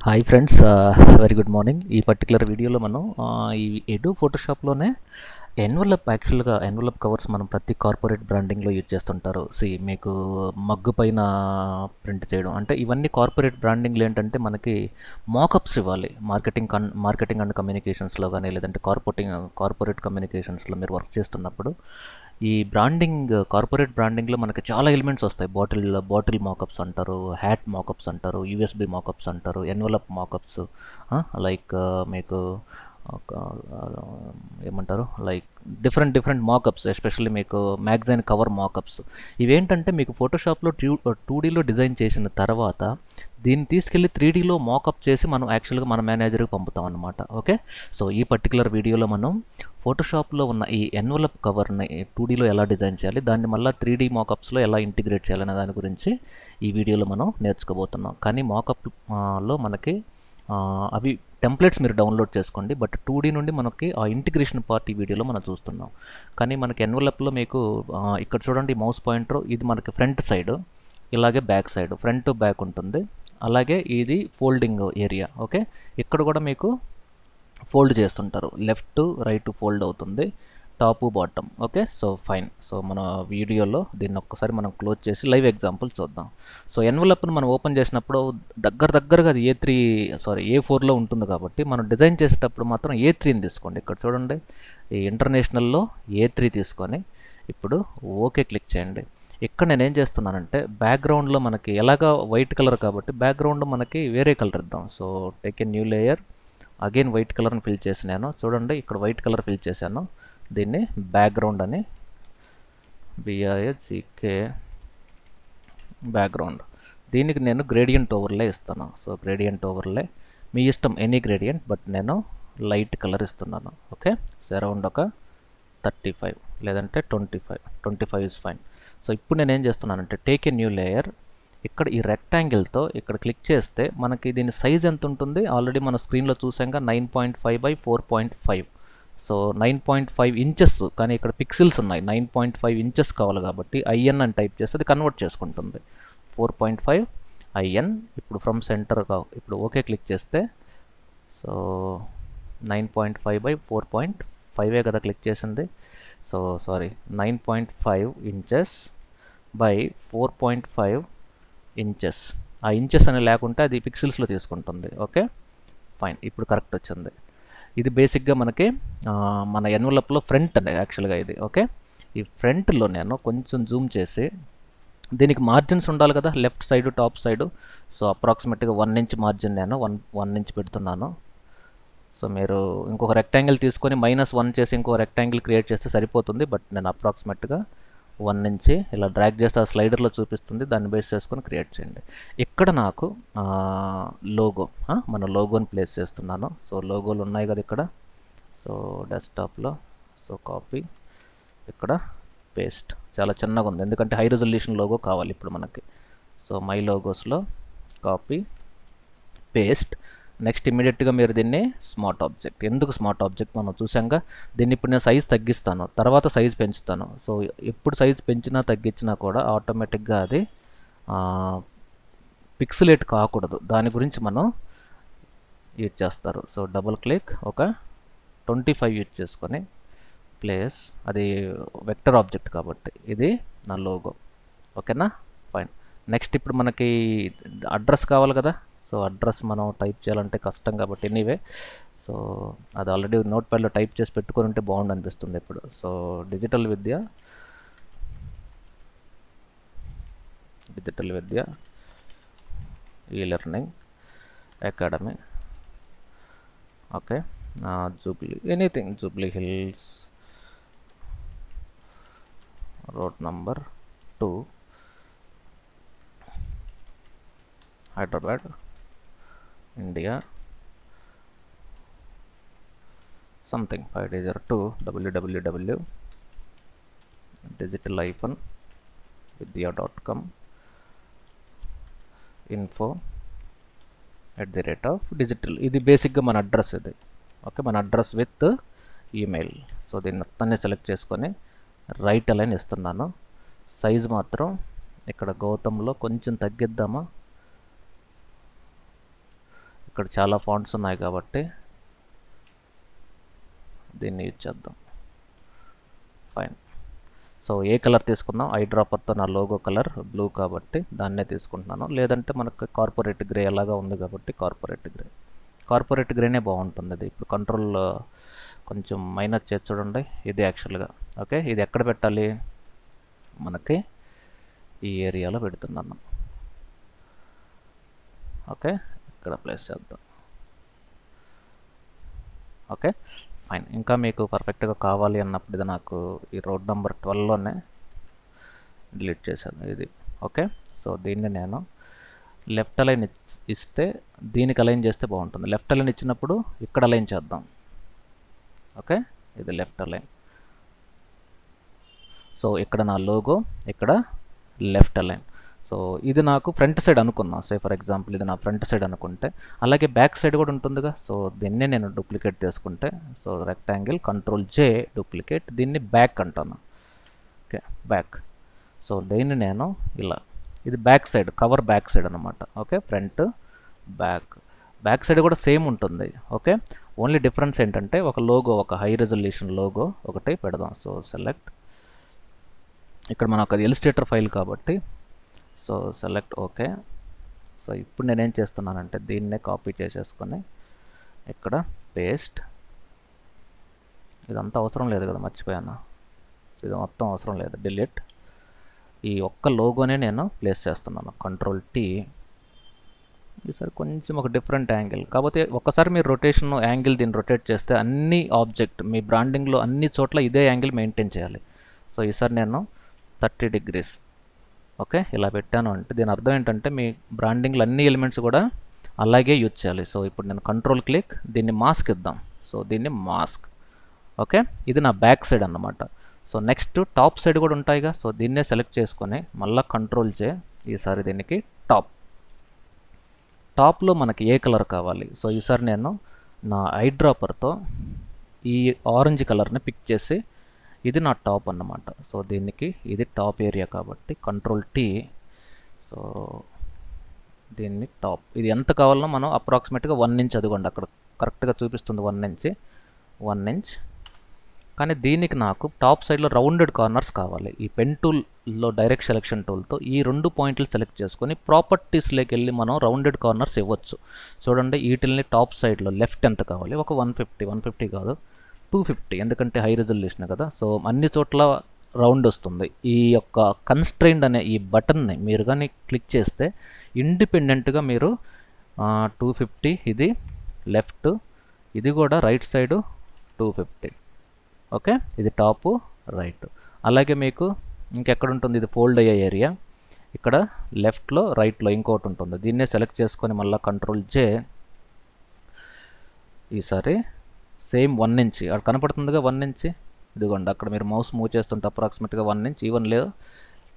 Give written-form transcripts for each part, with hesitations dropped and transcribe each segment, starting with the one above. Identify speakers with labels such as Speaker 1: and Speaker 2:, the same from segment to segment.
Speaker 1: Hi friends, very good morning. ఈ particular వీడియోలో మనం ఈ ఎడు ఫోటోషాప్లోనే ఎన్వలప్ కవర్స్ మనం ప్రతి కార్పొరేట్ బ్రాండింగ్లో యూజ్ చేస్తుంటారు. మీకు మగ్గు పైన ప్రింట్ చేయడం అంటే ఇవన్నీ కార్పొరేట్ బ్రాండింగ్లు ఏంటంటే మనకి మాకప్స్ ఇవ్వాలి. మార్కెటింగ్ అండ్ కమ్యూనికేషన్స్లో కానీ లేదంటే కార్పొరేట్ కమ్యూనికేషన్స్లో మీరు వర్క్ చేస్తున్నప్పుడు ఈ కార్పొరేట్ బ్రాండింగ్లో మనకి చాలా ఎలిమెంట్స్ వస్తాయి. బాటిల్ మాకప్స్ అంటారు, హ్యాట్ మాకప్స్ అంటారు, యూఎస్బి మాకప్స్ అంటారు, ఎన్వలప్ మాకప్స్, లైక్ మీకు ఒక ఏమంటారు లైక్ డిఫరెంట్ మాకప్స్, ఎస్పెషల్లీ మీకు మ్యాగజైన్ కవర్ మాకప్స్. ఇవేంటంటే మీకు ఫోటోషాప్లో 2Dలో డిజైన్ చేసిన తర్వాత దీన్ని తీసుకెళ్ళి 3Dలో మాకప్ చేసి మనం యాక్చువల్గా మన మేనేజర్కి పంపుతాం అన్నమాట. ఓకే, సో ఈ పర్టికులర్ వీడియోలో మనం ఫోటోషాప్లో ఉన్న ఈ ఎన్వలప్ కవర్ని 2Dలో ఎలా డిజైన్ చేయాలి, దాన్ని మళ్ళీ 3D మాకప్స్లో ఎలా ఇంటిగ్రేట్ చేయాలనే దాని గురించి ఈ వీడియోలో మనం నేర్చుకోబోతున్నాం. కానీ మాకప్లో మనకి అవి టెంప్లెట్స్ మీరు డౌన్లోడ్ చేసుకోండి, బట్ 2D నుండి మనకి ఆ ఇంటిగ్రేషన్ పార్ట్ ఈ వీడియోలో మనం చూస్తున్నాం. కానీ మనకి ఎన్వలప్లో మీకు ఇక్కడ చూడండి మౌస్ పాయింటర్, ఇది మనకి ఫ్రంట్ సైడ్, ఇలాగే బ్యాక్ సైడ్, ఫ్రంట్ బ్యాక్ ఉంటుంది. అలాగే ఇది ఫోల్డింగ్ ఏరియా. ఓకే, ఇక్కడ కూడా మీకు ఫోల్డ్ చేస్తుంటారు, లెఫ్ట్ రైట్ ఫోల్డ్ అవుతుంది, top bottom. Okay, so fine. So మన వీడియోలో దీన్ని ఒక్కసారి మనం క్లోజ్ చేసి లైవ్ ఎగ్జాంపుల్ చూద్దాం. సో ఎన్వలప్ను మనం ఓపెన్ చేసినప్పుడు దగ్గరగా అది A4లో ఉంటుంది కాబట్టి మనం డిజైన్ చేసేటప్పుడు మాత్రం A3ని తీసుకోండి. ఇక్కడ చూడండి, ఈ ఇంటర్నేషనల్లో A3 తీసుకొని ఇప్పుడు ఓకే క్లిక్ చేయండి. ఇక్కడ నేను ఏం చేస్తున్నానంటే బ్యాక్గ్రౌండ్లో మనకి ఎలాగా వైట్ కలర్ కాబట్టి బ్యాక్గ్రౌండ్ మనకి వేరే కలర్ ఇద్దాం. So take a new layer, again white కలర్ని ఫిల్ చేసి నేను చూడండి ఇక్కడ వైట్ కలర్ ఫిల్ చేశాను. దీన్ని బ్యాక్గ్రౌండ్ అని, BIACK బ్యాక్గ్రౌండ్. దీనికి నేను గ్రేడియంట్ ఓవర్లే ఇస్తాను. సో గ్రేడియంట్ ఓవర్లే మీ ఇష్టం, ఎనీ గ్రేడియంట్, బట్ నేను లైట్ కలర్ ఇస్తున్నాను. ఓకే, సో అరౌండ్ ఒక 35 లేదంటే 25 ఇస్ ఫైన్. సో ఇప్పుడు నేను ఏం చేస్తున్నానంటే టేక్ ఏ న్యూ లేయర్, ఇక్కడ ఈ రెక్టాంగిల్తో ఇక్కడ క్లిక్ చేస్తే మనకి దీని సైజ్ ఎంత ఉంటుంది, ఆల్రెడీ మన స్క్రీన్లో చూసాక 9.5 by 4.5. సో 9.5 ఇంచెస్, కానీ ఇక్కడ పిక్సెల్స్ ఉన్నాయి, 9.5 ఇంచెస్ కావాలి కాబట్టి IN అని టైప్ చేస్తే అది కన్వర్ట్ చేసుకుంటుంది 4.5 IN. ఇప్పుడు ఫ్రమ్ సెంటర్గా ఇప్పుడు ఓకే క్లిక్ చేస్తే సో 9.5 by 4.5 కదా క్లిక్ చేసింది. So 9.5 inches by 4.5 inches. ఆ ఇంచెస్ అని లేకుంటే అది పిక్సెల్స్లో తీసుకుంటుంది. ఓకే ఫైన్, ఇప్పుడు కరెక్ట్ వచ్చింది. ఇది బేసిక్గా మనకి మన ఎన్వలప్లో ఫ్రంట్ అనేది యాక్చువల్గా ఇది. ఓకే, ఈ ఫ్రంట్లో నేను కొంచెం జూమ్ చేసి దీనికి మార్జిన్స్ ఉండాలి కదా, left side top side. So అప్రాక్సిమేట్గా 1 ఇంచ్ మార్జిన్ నేను 1 ఇంచ్ పెడుతున్నాను. సో మీరు ఇంకొక రెక్టాంగిల్ తీసుకొని -1 చేసి ఇంకో రెక్టాంగిల్ క్రియేట్ చేస్తే సరిపోతుంది, బట్ నేను అప్రాక్సిమేట్గా 1 నుంచి ఇలా డ్రాగ్ చేస్తే ఆ స్లైడర్లో చూపిస్తుంది, దాన్ని బేస్ చేసుకొని క్రియేట్ చేయండి. ఇక్కడ నాకు లోగో, మన లోగోని ప్లేస్ చేస్తున్నాను. సో లోగోలు ఉన్నాయి కదా ఇక్కడ, సో డెస్క్టాప్లో, సో కాపీ, ఇక్కడ పేస్ట్. చాలా చిన్నగా ఉంది ఎందుకంటే హై రెజల్యూషన్ లోగో కావాలి ఇప్పుడు మనకి. సో మై లోగోస్లో కాపీ పేస్ట్. నెక్స్ట్ ఇమీడియట్గా మీరు దీన్ని స్మార్ట్ ఆబ్జెక్ట్. ఎందుకు స్మార్ట్ ఆబ్జెక్ట్ మనం చూసాక, దీన్ని ఇప్పుడు నేను సైజ్ తగ్గిస్తాను, తర్వాత సైజ్ పెంచుతాను. సో ఎప్పుడు సైజ్ పెంచినా తగ్గించినా కూడా ఆటోమేటిక్గా అది పిక్సలేట్ కాకూడదు, దాని గురించి మనం యూజ్ చేస్తారు. సో డబుల్ క్లిక్, ఒక 25 యూజ్ చేసుకొని ప్లేస్, అది వెక్టర్ ఆబ్జెక్ట్ కాబట్టి ఇది నా లోగో. ఓకేనా ఫైన్. నెక్స్ట్ ఇప్పుడు మనకి అడ్రస్ కావాలి కదా. సో అడ్రస్ మనం టైప్ చేయాలంటే కష్టం కాబట్టి ఎనీవే, సో అది ఆల్రెడీ నోట్ ప్యాడ్లో టైప్ చేసి పెట్టుకొని ఉంటే బాగుండు అనిపిస్తుంది ఇప్పుడు. So digital Vidya e-learning academy. Okay, Jubilee Hills, road number 2, Hyderabad, India, something 502 www.digital-vidya.com info@digital. ఇది బేసిక్గా మన అడ్రస్ ఇది. ఓకే, మన అడ్రస్ విత్ ఈమెయిల్. సో దీన్ని మొత్తాన్ని సెలెక్ట్ చేసుకొని రైట్ అలైన్ ఇస్తున్నాను. సైజ్ మాత్రం ఇక్కడ గౌతంలో కొంచెం తగ్గిద్దామా, ఇక్కడ చాలా ఫాంట్స్ ఉన్నాయి కాబట్టి దీన్ని యూజ్ చేద్దాం. ఫైన్. సో ఏ కలర్ తీసుకుందాం? ఐ డ్రాపర్తో నా లోగో కలర్ బ్లూ కాబట్టి దాన్నే తీసుకుంటున్నాను. లేదంటే మనకు కార్పొరేట్ గ్రే అలాగా ఉంది కాబట్టి కార్పొరేట్ గ్రేనే బాగుంటుంది. ఇది ఇప్పుడు కంట్రోల్ కొంచెం మైనస్ చేసి చూడండి. ఇది యాక్చువల్గా ఓకే. ఇది ఎక్కడ పెట్టాలి? మనకి ఈ ఏరియాలో పెడుతున్నాను. ఓకే, ఇక్కడ ప్లేస్ చేద్దాం. Okay fine. ఇంకా మీకు పర్ఫెక్ట్గా కావాలి అన్నప్పుడు ఇది నాకు ఈ రోడ్ నెంబర్ 12లోనే డిలీట్ చేశాను ఇది. ఓకే, సో దీన్ని నేను లెఫ్ట్ అలైన్ ఇస్తే దీనికి అలైన్ చేస్తే బాగుంటుంది. లెఫ్ట్ అలైన్ ఇచ్చినప్పుడు ఇక్కడ అలైన్ చేద్దాం. ఓకే, ఇది లెఫ్ట్ అలైన్. సో ఇక్కడ నా లోగో, ఇక్కడ లెఫ్ట్ అలైన్. సో ఇది నాకు ఫ్రంట్ సైడ్ అనుకున్నా. సే ఫర్ ఎగ్జాంపుల్ ఇది నా ఫ్రంట్ సైడ్ అనుకుంటే, అలాగే బ్యాక్ సైడ్ కూడా ఉంటుందిగా. సో దీన్నే నేను డూప్లికేట్ చేసుకుంటే, సో రెక్టాంగిల్ కంట్రోల్ జే డూప్లికేట్, దీన్ని బ్యాక్ అంటాను. Okay, back. సో దీన్ని నేను ఇలా, ఇది back side, cover back side అనమాట. ఓకే, ఫ్రంట్ బ్యాక్ సైడ్ కూడా సేమ్ ఉంటుంది. ఓకే, ఓన్లీ డిఫరెన్స్ ఏంటంటే ఒక లోగో, ఒక హై రెజల్యూషన్ లోగో ఒకటి పెడదాం. సో సెలెక్ట్, ఇక్కడ మనకు అది ఇలిస్ట్రేటర్ ఫైల్ కాబట్టి సో సెలెక్ట్. ఓకే, సో ఇప్పుడు నేనేం చేస్తున్నానంటే దీన్నే కాపీ చేసేసుకొని ఇక్కడ పేస్ట్. ఇదంతా అవసరం లేదు కదా, మర్చిపోయాను. ఇది మొత్తం అవసరం లేదు, డిలీట్. ఈ ఒక్క లోగోనే నేను ప్లేస్ చేస్తున్నాను. Control tea. ఈసారి కొంచెం ఒక డిఫరెంట్ యాంగిల్, కాకపోతే ఒక్కసారి మీరు రొటేషన్ యాంగిల్ దీన్ని రొటేట్ చేస్తే అన్ని ఆబ్జెక్ట్ మీ బ్రాండింగ్లో అన్ని చోట్ల ఇదే యాంగిల్ మెయింటైన్ చేయాలి. సో ఈసారి నేను 30 degrees ఓకే ఇలా పెట్టాను అంటే దీని అర్థం ఏంటంటే మీ బ్రాండింగ్లో అన్ని ఎలిమెంట్స్ కూడా అలాగే యూజ్ చేయాలి. సో ఇప్పుడు నేను కంట్రోల్ క్లిక్, దీన్ని మాస్క్ ఇద్దాం. సో దీన్ని మాస్క్. ఓకే, ఇది నా బ్యాక్ సైడ్ అన్నమాట. సో నెక్స్ట్ టాప్ సైడ్ కూడా ఉంటాయిగా. సో దీన్నే సెలెక్ట్ చేసుకొని మళ్ళీ కంట్రోల్ చే, ఈసారి దీనికి టాప్లో మనకి ఏ కలర్ కావాలి? సో ఈసారి నేను నా ఐ డ్రాపర్తో ఈ ఆరెంజ్ కలర్ని పిక్ చేసి ఇది నా టాప్ అన్నమాట. సో దీనికి ఇది టాప్ ఏరియా కాబట్టి కంట్రోల్ టీ. సో దీన్ని టాప్, ఇది ఎంత కావాలన్నా మనం అప్రాక్సిమేట్గా 1 inch, అదిగోండి అక్కడ కరెక్ట్గా చూపిస్తుంది 1 inch. కానీ దీనికి నాకు టాప్ సైడ్లో రౌండెడ్ కార్నర్స్ కావాలి. ఈ పెన్ టూల్లో డైరెక్ట్ సెలెక్షన్ టూల్తో ఈ 2 పాయింట్లు సెలెక్ట్ చేసుకొని ప్రాపర్టీస్లోకి వెళ్ళి మనం రౌండెడ్ కార్నర్స్ ఇవ్వచ్చు. చూడండి వీటిల్ని టాప్ సైడ్లో లెఫ్ట్ ఎంత కావాలి? ఒక 150 కాదు 250, ఎందుకంటే హై రెజల్యూషన్ కదా. సో అన్ని చోట్ల రౌండ్ వస్తుంది. ఈ యొక్క కన్స్ట్రైన్డ్ అనే ఈ బటన్ని మీరు కానీ క్లిక్ చేస్తే ఇండిపెండెంట్గా మీరు 250, ఇది లెఫ్ట్, ఇది కూడా రైట్ సైడు 250. ఓకే, ఇది టాపు రైట్. అలాగే మీకు ఇంకెక్కడ ఉంటుంది? ఇది ఫోల్డ్ అయ్యే ఏరియా, ఇక్కడ లెఫ్ట్లో రైట్లో ఇంకోటి ఉంటుంది. దీన్నే సెలెక్ట్ చేసుకొని మళ్ళీ కంట్రోల్ జే, ఈసారి సేమ్ 1 inch అక్కడ కనపడుతుందిగా 1 inch. ఇదిగోండి అక్కడ మీరు మౌస్ మూవ్ చేస్తుంటే అప్రాక్సిమేట్గా 1 inch. ఈవెన్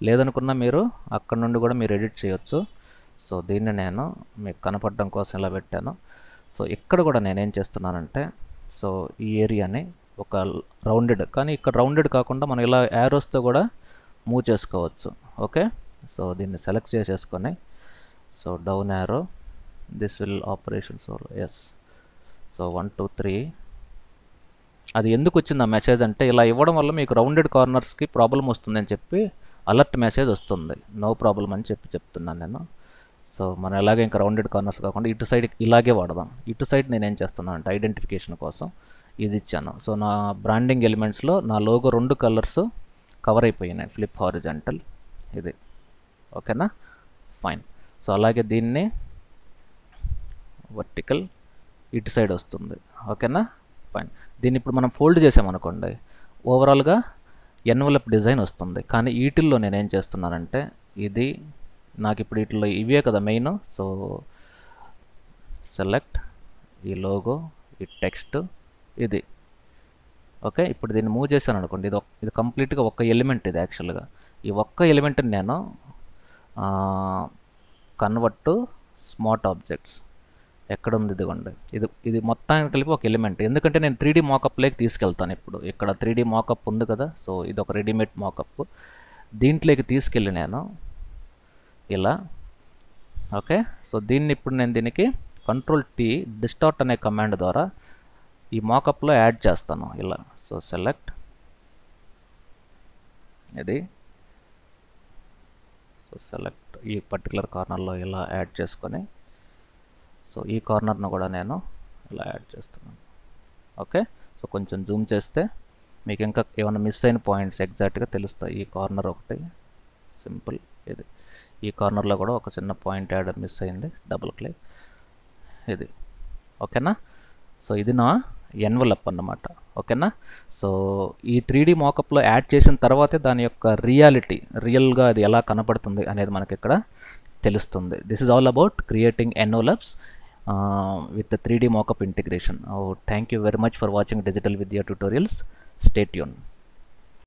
Speaker 1: లేదనుకున్నా మీరు అక్కడ నుండి కూడా మీరు ఎడిట్ చేయొచ్చు. సో దీన్ని నేను మీకు కనపడడం కోసం ఇలా పెట్టాను. సో ఇక్కడ కూడా నేనేం చేస్తున్నానంటే, సో ఈ ఏరియాని ఒక రౌండెడ్, కానీ ఇక్కడ రౌండెడ్ కాకుండా మనం ఇలా యారోస్తో కూడా మూవ్ చేసుకోవచ్చు. ఓకే, సో దీన్ని సెలెక్ట్ చేసేసుకొని so down arrow, this will operation. So yes, so 1 2 3. అది ఎందుకు వచ్చింది ఆ మెసేజ్ అంటే, ఇలా ఇవ్వడం వల్ల మీకు రౌండెడ్ కార్నర్స్కి ప్రాబ్లం వస్తుందని చెప్పి అలర్ట్ మెసేజ్ వస్తుంది. నో ప్రాబ్లం అని చెప్తున్నాను నేను. సో మనం ఎలాగే ఇంకా రౌండెడ్ కార్నర్స్ కాకుండా ఇటు సైడ్ ఇలాగే వాడదాం. ఇటు సైడ్ నేను ఏం చేస్తున్నాను అంటే ఐడెంటిఫికేషన్ కోసం ఇది ఇచ్చాను. సో నా బ్రాండింగ్ ఎలిమెంట్స్లో నా లోగో 2 కలర్స్ కవర్ అయిపోయినాయి, ఫ్లిప్ హారిజాంటల్ ఇది. ఓకేనా, ఫైన్. సో అలాగే దీన్ని వర్టికల్ ఇటు సైడ్ వస్తుంది. ఓకేనా, ఫైన్. దీన్ని ఇప్పుడు మనం ఫోల్డ్ చేసామనుకోండి, ఓవరాల్గా ఎన్వలప్ డిజైన్ వస్తుంది. కానీ వీటిల్లో నేనేం చేస్తున్నానంటే, ఇది నాకు ఇప్పుడు వీటిలో ఇవే కదా మెయిన్. సో సెలెక్ట్ ఈ లోగో, ఈ టెక్స్ట్, ఇది. ఓకే, ఇప్పుడు దీన్ని మూవ్ చేశాను అనుకోండి, ఇది కంప్లీట్గా ఒక్క ఎలిమెంట్. ఇది యాక్చువల్గా ఈ ఒక్క ఎలిమెంట్ని నేను కన్వర్ట్ టు స్మార్ట్ ఆబ్జెక్ట్స్ ఎక్కడ ఉంది? ఇదిగోండి, ఇది మొత్తానికి కలిపి ఒక ఎలిమెంట్. ఎందుకంటే నేను 3D మాకప్లోకి తీసుకెళ్తాను. ఇప్పుడు ఇక్కడ 3D మాకప్ ఉంది కదా. సో ఇది ఒక రెడీమేడ్ మాకప్, దీంట్లోకి తీసుకెళ్ళి నేను ఇలా. ఓకే, సో దీన్ని ఇప్పుడు నేను దీనికి కంట్రోల్ టీ డిస్టార్ట్ అనే కమాండ్ ద్వారా ఈ మాకప్లో యాడ్ చేస్తాను ఇలా. సో సెలెక్ట్ ఇది, సో సెలెక్ట్ ఈ పర్టికులర్ కార్నర్లో ఇలా యాడ్ చేసుకొని, సో ఈ కార్నర్ను కూడా నేను ఇలా యాడ్ చేస్తున్నాను. ఓకే, సో కొంచెం జూమ్ చేస్తే మీకు ఇంకా ఏమైనా మిస్ అయిన పాయింట్స్ ఎగ్జాక్ట్గా తెలుస్తాయి. ఈ కార్నర్ ఒకటి సింపుల్, ఇది ఈ కార్నర్లో కూడా ఒక చిన్న పాయింట్ యాడ్ మిస్ అయింది, డబుల్ క్లిక్ ఇది. ఓకేనా, సో ఇది నా ఎన్వలప్ అన్నమాట. ఓకేనా, సో ఈ 3D మాకప్లో యాడ్ చేసిన తర్వాతే దాని యొక్క రియల్గా అది ఎలా కనపడుతుంది అనేది మనకి ఇక్కడ తెలుస్తుంది. This is all about creating envelopes with the 3D mockup integration. Thank you very much for watching Digital Vidya tutorials. Stay tuned.